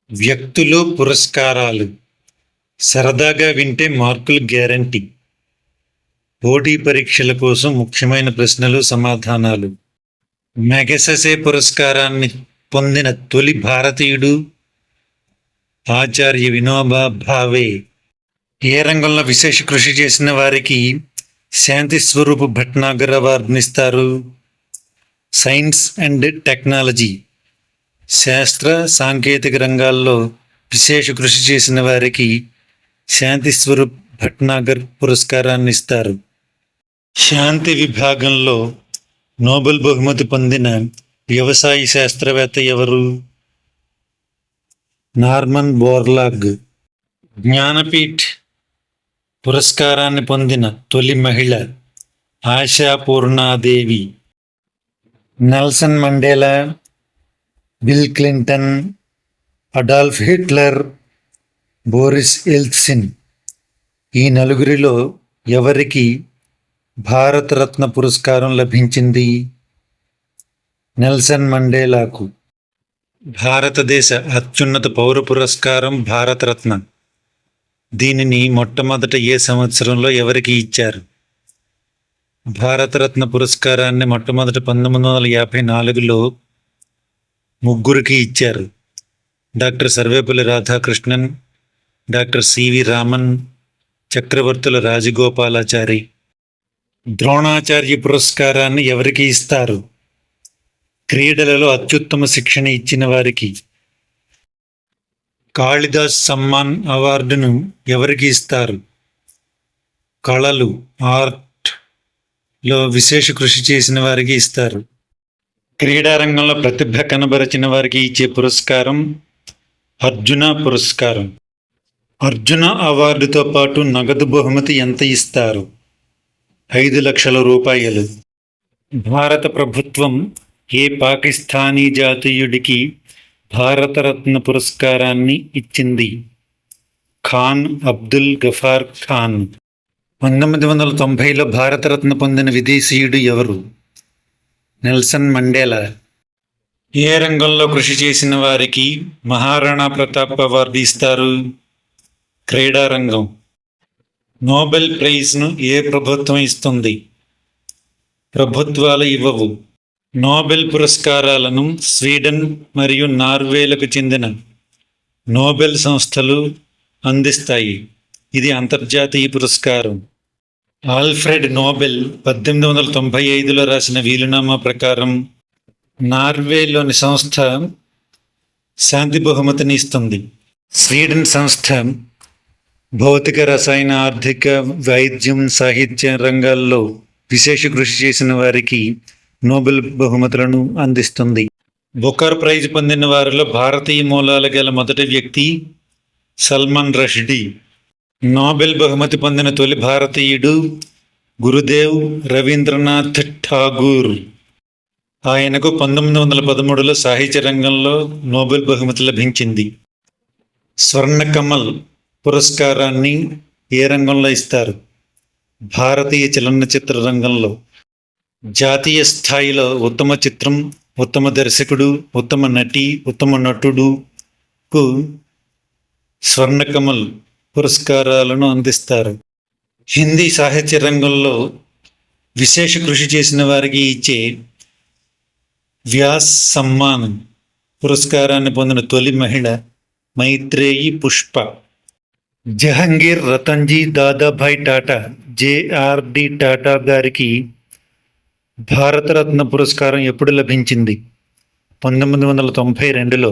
వ్యక్తులు, పురస్కారాలు సరదాగా వింటే మార్కులు గ్యారంటీ. పోటీ పరీక్షల కోసం ముఖ్యమైన ప్రశ్నలు, సమాధానాలు. మెగసెసే పురస్కారాన్ని పొందిన తొలి భారతీయుడు ఆచార్య వినోబా భావే. ఏ రంగంలో విశేష కృషి చేసిన వారికి శాంతి స్వరూప్ భట్నాగర్ అవార్డునిస్తారు? సైన్స్ అండ్ టెక్నాలజీ, శాస్త్ర సాంకేతిక రంగాల్లో విశేష కృషి చేసిన వారికి శాంతి స్వరూప్ భట్నాగర్ పురస్కారాన్ని ఇస్తారు. శాంతి విభాగంలో నోబెల్ బహుమతి పొందిన వ్యవసాయ శాస్త్రవేత్త ఎవరు? Norman Borlaug. జ్ఞానపీఠ్ పురస్కారాన్ని పొందిన తొలి మహిళ Ashapurna Devi. Nelson Mandela, Bill Clinton, Adolf Hitler, Boris Yeltsin ఈ నలుగురిలో ఎవరికి భారతరత్న పురస్కారం లభించింది? నెల్సన్ మండేలాకు. భారతదేశ అత్యున్నత పౌర పురస్కారం భారతరత్న. దీనిని మొట్టమొదట ఏ సంవత్సరంలో ఎవరికి ఇచ్చారు? భారతరత్న పురస్కారాన్ని మొట్టమొదట 1954లో ముగ్గురికి ఇచ్చారు. Doctor Sarvepalli Radhakrishnan, doctor C V Raman, చక్రవర్తుల రాజగోపాలాచారి. ద్రోణాచార్య పురస్కారాన్ని ఎవరికి ఇస్తారు? క్రీడలలో అత్యుత్తమ శిక్షణ ఇచ్చిన వారికి. కాళిదాస్ సమ్మాన్ అవార్డును ఎవరికి ఇస్తారు? కళలు, ఆర్ట్లో విశేష కృషి చేసిన వారికి ఇస్తారు. క్రీడారంగంలో ప్రతిభ కనబరచిన వారికి ఇచ్చే పురస్కారం అర్జున పురస్కారం. అర్జున అవార్డుతో పాటు నగదు బహుమతి ఎంత ఇస్తారు? 5 లక్షల రూపాయలు. భారత ప్రభుత్వం ఏ పాకిస్తానీ జాతీయుడికి భారతరత్న పురస్కారాన్ని ఇచ్చింది? ఖాన్ అబ్దుల్ గఫార్ ఖాన్. 1990లో భారతరత్న పొందిన విదేశీయుడు ఎవరు? Nelson Mandela. ఏ రంగంలో కృషి చేసిన వారికి మహారాణా ప్రతాప్ అవార్డు ఇస్తారు? క్రీడారంగం. నోబెల్ ప్రైజ్ను ఏ ప్రభుత్వం ఇస్తుంది? ప్రభుత్వాలు ఇవ్వవు. నోబెల్ పురస్కారాలను స్వీడన్ మరియు నార్వేలకు చెందిన నోబెల్ సంస్థలు అందిస్తాయి. ఇది అంతర్జాతీయ పురస్కారం. ఆల్ఫ్రెడ్ నోబెల్ 1895లో రాసిన వీలునామా ప్రకారం నార్వేలోని సంస్థ శాంతి బహుమతిని ఇస్తుంది. స్వీడన్ సంస్థ భౌతిక, రసాయన, ఆర్థిక, వైద్యం, సాహిత్య రంగాల్లో విశేష కృషి చేసిన వారికి నోబెల్ బహుమతులను అందిస్తుంది. బుకర్ ప్రైజ్ పొందిన వారిలో భారతీయ మూలాలు గల మొదటి వ్యక్తి సల్మాన్ రష్డీ. నోబెల్ బహుమతి పొందిన తొలి భారతీయుడు గురుదేవ్ రవీంద్రనాథ్ ఠాగూర్. ఆయనకు 1913లో సాహిత్య రంగంలో నోబెల్ బహుమతి లభించింది. స్వర్ణకమల్ పురస్కారాన్ని ఏ రంగంలో ఇస్తారు? భారతీయ చలనచిత్ర రంగంలో. జాతీయ స్థాయిలో ఉత్తమ చిత్రం, ఉత్తమ దర్శకుడు, ఉత్తమ నటి, ఉత్తమ నటుడుకు స్వర్ణకమల్ పురస్కారాలను అందిస్తారు. హిందీ సాహిత్య రంగంలో విశేష కృషి చేసిన వారికి ఇచ్చే వ్యాస్ సమ్మాన్ పురస్కారాన్ని పొందిన తొలి మహిళ మైత్రేయి పుష్ప. జహంగీర్, రతన్జీ, దాదాభాయ్ టాటా, జేఆర్డి టాటా గారికి భారతరత్న పురస్కారం ఎప్పుడు లభించింది? 1992లో.